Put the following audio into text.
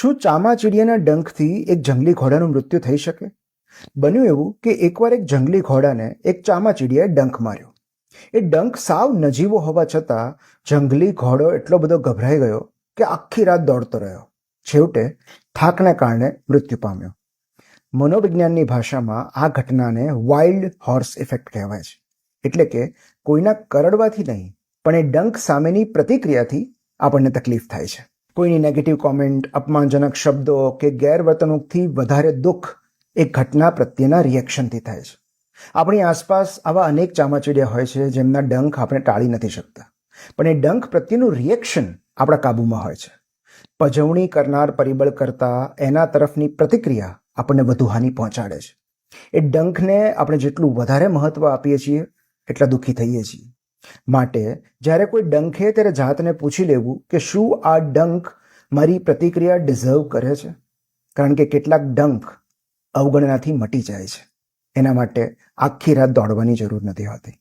શું ચામાચીડિયાના ડંખથી એક જંગલી ઘોડાનું મૃત્યુ થઈ શકે? બન્યું એવું કે એકવાર એક જંગલી ઘોડાને એક ચામાચીડિયાએ ડંખ માર્યો. એ ડંખ સાવ નજીવો હોવા છતાં જંગલી ઘોડો એટલો બધો ગભરાઈ ગયો કે આખી રાત દોડતો રહ્યો. છેવટે થાકને કારણે મૃત્યુ પામ્યો. મનોવિજ્ઞાનની ભાષામાં આ ઘટનાને વાઇલ્ડ હોર્સ ઇફેક્ટ કહેવાય છે. એટલે કે કોઈના કરડવાથી નહીં, પણ એ ડંખ સામેની પ્રતિક્રિયાથી આપણને તકલીફ થાય છે. કોઈની નેગેટિવ કોમેન્ટ, અપમાનજનક શબ્દો કે ગેરવર્તણૂકથી વધારે દુઃખ એક ઘટના પ્રત્યેના રિએક્શનથી થાય છે. આપણી આસપાસ આવા અનેક ચામાચીડિયા હોય છે જેમના ડંખ આપણે ટાળી નથી શકતા, પણ એ ડંખ પ્રત્યેનું રિએક્શન આપણા કાબૂમાં હોય છે. પજવણી કરનાર પરિબળ કરતાં એના તરફની પ્રતિક્રિયા આપણને વધુ હાનિ પહોંચાડે છે. એ ડંખને આપણે જેટલું વધારે મહત્ત્વ આપીએ છીએ એટલા દુઃખી થઈએ છીએ. માટે જ્યારે કોઈ ડંખે ત્યારે જાતને પૂછી લેવું કે શું આ ડંખ મારી પ્રતિક્રિયા ડિઝર્વ કરે છે? કારણ કે કેટલાક ડંખ અવગણનાથી મટી જાય છે. એના માટે આખી રાત દોડવાની જરૂર નથી હોતી.